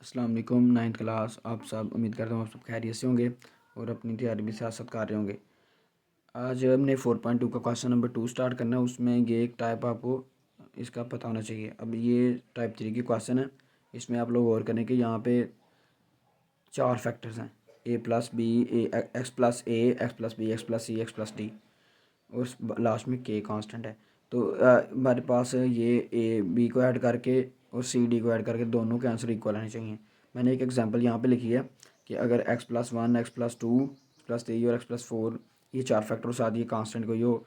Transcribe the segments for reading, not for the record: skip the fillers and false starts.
अस्सलाम वालेकुम। 9th class आप सब, उम्मीद करता हूँ आप सब खैरियत से होंगे और अपनी तैयारी भी साथ साथ कर रहे होंगे। आज हमने 4.2 का क्वेश्चन नंबर 2 स्टार्ट करना है। उसमें ये एक टाइप आपको इसका पता होना चाहिए। अब ये टाइप 3 की क्वेश्चन है। इसमें आप लोग गौर करें कि यहाँ पे 4 फैक्टर्स हैं, A plus B, X plus A, X plus B, X plus C, X plus D और लास्ट में के कांस्टेंट है। तो हमारे पास ये ए बी को ऐड करके और सी डी को ऐड करके दोनों के आंसर इक्वल आने चाहिए। मैंने एक एग्जांपल यहाँ पे लिखी है कि अगर x plus one, X plus to, plus three और एक्स प्लस फोर ये 4 फैक्टर साथ ये कांस्टेंट कोई हो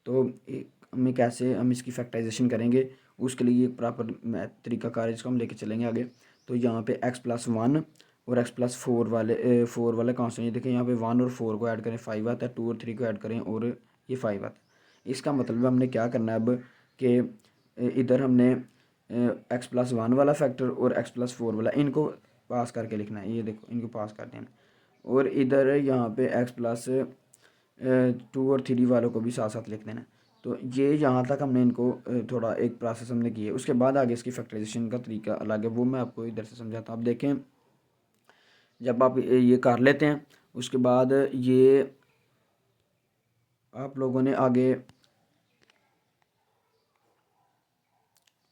तो हमें कैसे हम इसकी फैक्टराइजेशन करेंगे, उसके लिए एक प्रॉपर तरीकाकार इसको हम लेके चलेंगे आगे। तो यहाँ पे एक्स प्लस वन और एक्स प्लस फोर वाले कांस्टेंट, ये देखें यहाँ पे 1 और 4 को ऐड करें 5 आता है, 2 और 3 को ऐड करें और ये 5 आता है। इसका मतलब हमने क्या करना है अब कि इधर हमने एक्स प्लस वन वाला फैक्टर और एक्स प्लस फोर वाला इनको पास करके लिखना है। ये देखो इनको पास कर देना और इधर यहाँ पे एक्स प्लस 2 और 3 वालों को भी साथ साथ लिख देना है। तो ये यहाँ तक हमने इनको थोड़ा एक प्रोसेस हमने किया है। उसके बाद आगे इसकी फैक्टराइजेशन का तरीका अलग है, वो मैं आपको इधर से समझाता हूँ। आप देखें, जब आप ये कर लेते हैं उसके बाद ये आप लोगों ने आगे,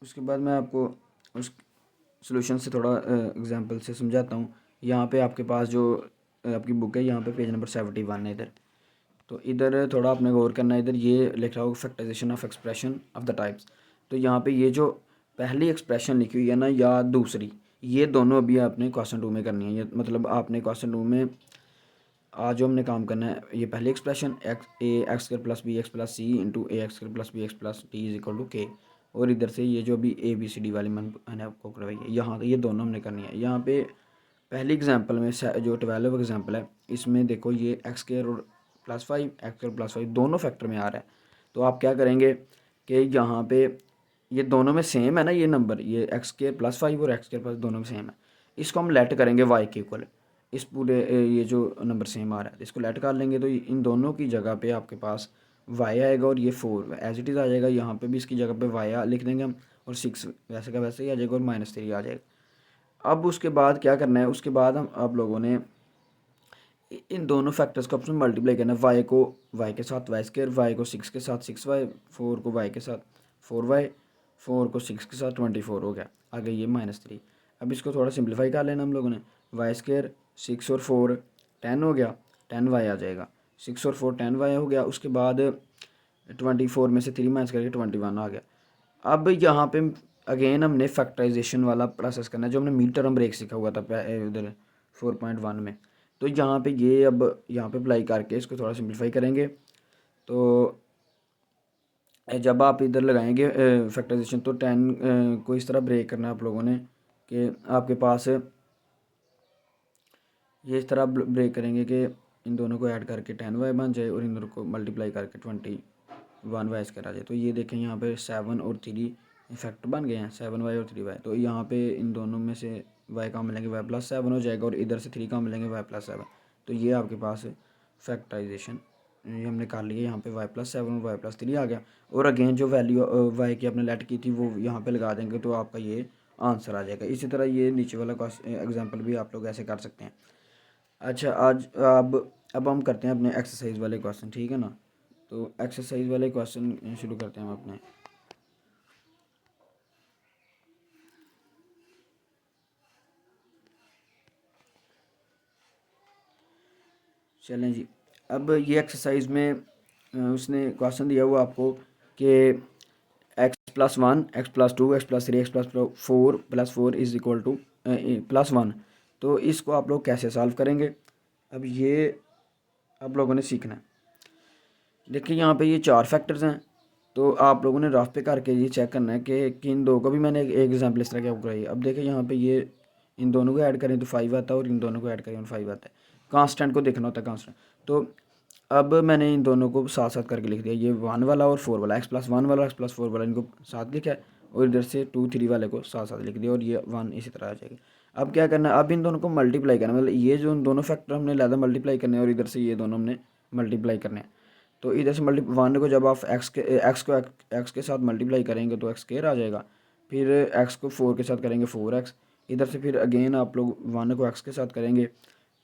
उसके बाद मैं आपको उस सॉल्यूशन से थोड़ा एग्जांपल से समझाता हूँ। यहाँ पे आपके पास जो आपकी बुक है, यहाँ पे पेज नंबर 71 है इधर। तो इधर थोड़ा आपने गौर करना है। इधर ये लिखा होगा factorisation of expression of the types. तो यहाँ पे ये जो पहली एक्सप्रेशन लिखी हुई है ना या दूसरी, ये दोनों अभी आपने क्वेश्चन 2 में करनी है। ये मतलब आपने क्वेश्चन 2 में आज जो हमने काम करना है, ये पहली expression X square plus B X plus C into A X square plus B X plus D is equal to K, और इधर से ये जो भी ए बी सी डी वाली मैंने आपको करवाई है, यहाँ ये दोनों हमने करनी है। यहाँ पे पहली एग्जांपल में जो 12 एग्जांपल है, इसमें देखो ये एक्स स्क्वायर और प्लस 5, एक्स स्क्वायर प्लस 5 दोनों फैक्टर में आ रहा है। तो आप क्या करेंगे कि यहाँ पे ये दोनों में सेम है ना, ये नंबर, ये एक्स स्क्वायर प्लस 5 और एक्स स्क्वायर प्लस दोनों में सेम है। इसको हम लेट करेंगे वाई के इक्वल। इस पूरे ये जो नंबर सेम आ रहा है इसको लेट कर लेंगे, तो इन दोनों की जगह पे आपके पास वाई आएगा और ये 4 एज इट इज़ आ जाएगा। यहाँ पे भी इसकी जगह पे वाई लिख देंगे हम, और 6 वैसे का वैसे ही आ जाएगा और -3 आ जाएगा। अब उसके बाद क्या करना है, उसके बाद हम आप लोगों ने इन दोनों फैक्टर्स को आपस में मल्टीप्लाई करना है। वाई को वाई के साथ वाई स्क्वायर, वाई को 6 के साथ 6y, 4 को वाई के साथ 4y, 4 को 6 के साथ 24 हो गया। आगे ये -3। अब इसको थोड़ा सिंप्लीफाई कर लेना हम लोगों ने। वाई स्क्वायर 6 और 4 10 हो गया, 10y आ जाएगा। 6 और 4 10y हो गया। उसके बाद 24 में से 3 माइनस करके 21 आ गया। अब यहाँ पे अगेन हमने फैक्टराइजेशन वाला प्रोसेस करना है, जो हमने मीन टर्म ब्रेक सीखा हुआ था उधर 4.1 में। तो यहाँ पे ये अब यहाँ पे अप्लाई करके इसको थोड़ा सिंप्लीफाई करेंगे। तो जब आप इधर लगाएंगे फैक्टराइजेशन, तो 10 को इस तरह ब्रेक करना है आप लोगों ने कि आपके पास ये इस तरह ब्रेक करेंगे कि इन दोनों को ऐड करके 10y बन जाए और इन दोनों को मल्टीप्लाई करके 21y इसका आ जाए। तो ये देखें यहाँ पे 7 और 3 फैक्टर बन गए हैं, 7y और 3y। तो यहाँ पे इन दोनों में से y का मिलेंगे y प्लस 7 हो जाएगा और इधर से 3 का मिलेंगे y प्लस 7। तो ये आपके पास फैक्टराइजेशन ये हमने कर लिया। यहाँ पे y प्लस 7 और y प्लस 3 आ गया। और अगेन जो वैल्यू y की आपने लेट की थी वो यहाँ पे लगा देंगे, तो आपका ये आंसर आ जाएगा। इसी तरह ये नीचे वाला एग्जाम्पल भी आप लोग ऐसे कर सकते हैं। अच्छा, आज अब हम करते हैं अपने एक्सरसाइज वाले क्वेश्चन, ठीक है ना। तो एक्सरसाइज वाले क्वेश्चन शुरू करते हैं हम अपने। चलें जी, अब ये एक्सरसाइज में उसने क्वेश्चन दिया हुआ आपको कि X plus one, X plus two, X plus three, X plus four plus 4 is equal to +1। तो इसको आप लोग कैसे सॉल्व करेंगे, अब ये आप लोगों ने सीखना है। देखिए यहाँ पे ये 4 फैक्टर्स हैं, तो आप लोगों ने रफ पे करके ये चेक करना है कि इन दो को भी मैंने एक एग्जाम्पल इस तरह की आपको कराई। अब देखिए यहाँ पे ये इन दोनों को ऐड करें तो 5 आता है और इन दोनों को ऐड करें तो 5 आता है। कांस्टेंट को देखना होता है, कांस्टेंट। तो अब मैंने इन दोनों को साथ साथ करके लिख दिया, ये 1 वाला और 4 वाला, एक्स प्लस 1 वाला एक्स प्लस 4 वाला इनको साथ लिखा है, और इधर से 2 3 वाले को साथ साथ लिख दिया, और ये 1 इसी तरह आ जाएगा। अब क्या करना है, अब इन दोनों को मल्टीप्लाई करना, मतलब ये जो दोनों फैक्टर हमने लादा मल्टीप्लाई करने हैं और इधर से ये दोनों हमने मल्टीप्लाई करने हैं। तो इधर से 1 को जब आप एक्स के साथ मल्टीप्लाई करेंगे तो एक्स स्क्वायर आ जाएगा। फिर एक्स को 4 के साथ करेंगे 4x, इधर से फिर अगेन आप लोग 1 को x के साथ करेंगे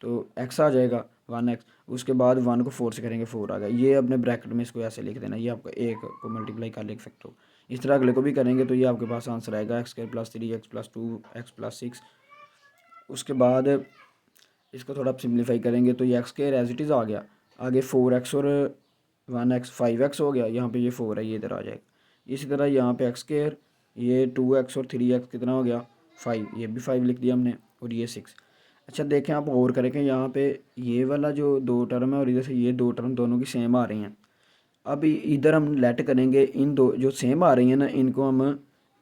तो x आ जाएगा 1x। उसके बाद 1 को 4 से करेंगे 4 आ गया। ये अपने ब्रैकेट में इसको ऐसे लिख देना, ये आपका 1 को मल्टीप्लाई कर लिख सकते हो। इस तरह अगले को भी करेंगे तो ये आपके पास आंसर आएगा x² + 3 x+2 x+6। उसके बाद इसको थोड़ा सिंप्लीफाई करेंगे तो ये x² एज इट इज़ आ गया। आगे 4x और 1x 5x हो गया, यहाँ पे ये 4 है, ये इधर आ जाएगा। इसी तरह यहाँ पे x², ये 2x और 3x कितना हो गया 5, ये भी 5 लिख दिया हमने, और ये 6। अच्छा देखें आप और करेंगे, यहाँ पे ये वाला जो 2 टर्म है और इधर से ये 2 टर्म दोनों की सेम आ रही हैं। अब इधर हम लेट करेंगे, इन दो जो सेम आ रही हैं ना इनको हम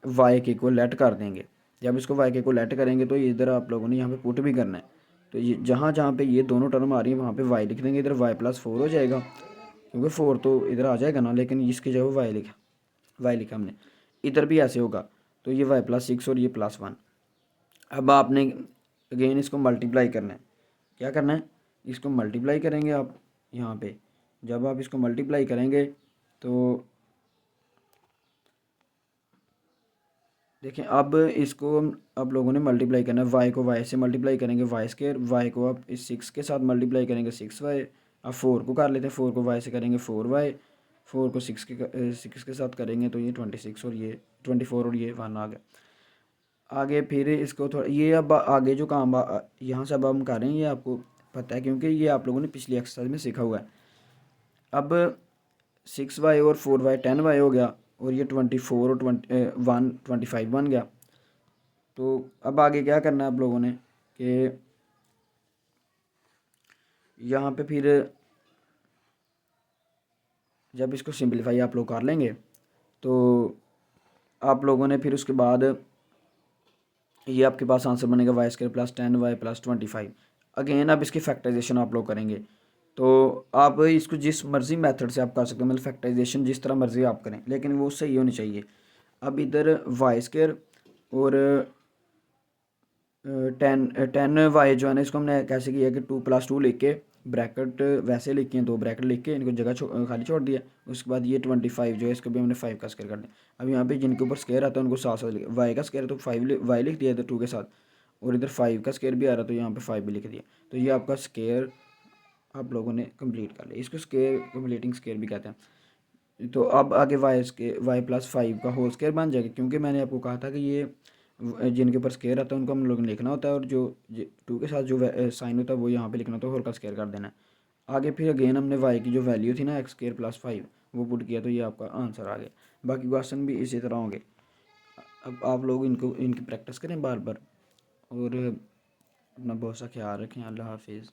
y के को लेट कर देंगे। जब इसको y के को लेट करेंगे तो इधर आप लोगों ने यहाँ पे पुट भी करना है। तो ये जहाँ जहाँ पे ये दोनों टर्म आ रही हैं वहाँ पे y लिख देंगे, इधर y+4 हो जाएगा, क्योंकि 4 तो इधर आ जाएगा ना, लेकिन इसकी जगह y लिखा हमने। इधर भी ऐसे होगा, तो ये y+6 और ये +1। अब आपने अगेन इसको मल्टीप्लाई करना है। क्या करना है, इसको मल्टीप्लाई करेंगे आप यहाँ पे। जब आप इसको मल्टीप्लाई करेंगे तो देखें, अब इसको आप लोगों ने मल्टीप्लाई करना है। y को y से मल्टीप्लाई करेंगे y², y को आप इस 6 के साथ मल्टीप्लाई करेंगे 6y। अब 4 को कर लेते हैं, 4 को y से करेंगे 4y, 4 को 6 के साथ करेंगे तो ये 26 और ये 24 और ये 1 आ गया। आगे फिर इसको थोड़ा ये अब आगे जो काम यहाँ से अब हम कर रहे हैं ये आपको पता है, क्योंकि ये आप लोगों ने पिछली एक्सरसाइज में सीखा हुआ है। अब 6y और 4y 10y हो गया, और ये 24 और 25 बन गया। तो अब आगे क्या करना है आप लोगों ने कि यहाँ पे फिर जब इसको सिंपलीफाई आप लोग कर लेंगे तो आप लोगों ने फिर उसके बाद ये आपके पास आंसर बनेगा y² + 10y + 25। अगेन अब इसकी फैक्टराइजेशन आप लोग करेंगे, तो आप इसको जिस मर्ज़ी मेथड से आप कर सकते हो, मतलब फैक्टराइजेशन जिस तरह मर्ज़ी आप करें, लेकिन वो सही होनी चाहिए। अब इधर y² और 10y जो है ना इसको हमने कैसे किया कि 2 + 2 लिख के ब्रैकेट वैसे लिखे हैं, 2 ब्रैकेट लिख के इनको जगह खाली छोड़ दिया। उसके बाद ये 25 जो है इसको भी हमने 5 का स्क्वायर कर दिया। अब यहाँ पे जिनके ऊपर स्क्वायर आता है उनको साथ साथ y का स्क्वायर तो 5 y लिख दिया इधर 2 के साथ, और इधर 5 का स्क्वायर भी आ रहा तो यहाँ पे 5 भी लिख दिया। तो ये आपका स्क्वायर आप लोगों ने कंप्लीट कर लिया, इसको स्क्वायर कंप्लीटिंग स्क्वायर भी कहते हैं। तो अब आगे y+5 का होल स्क्वायर बन जाएगा, क्योंकि मैंने आपको कहा था कि ये जिनके ऊपर स्क्वायर आता है उनको हम लोग ने लिखना होता है, और जो 2 के साथ जो साइन होता है वो यहाँ पे लिखना होता है, होल का स्क्वायर कर देना है। आगे फिर अगेन हमने y की जो वैल्यू थी ना x² + 5 वो पुट किया, तो ये आपका आंसर आ गया। बाकी क्वेश्चन भी इसी तरह होंगे। अब आप लोग इनकी प्रैक्टिस करें बार बार, और अपना बहुत सा ख्याल रखें। अल्लाह हाफिज़।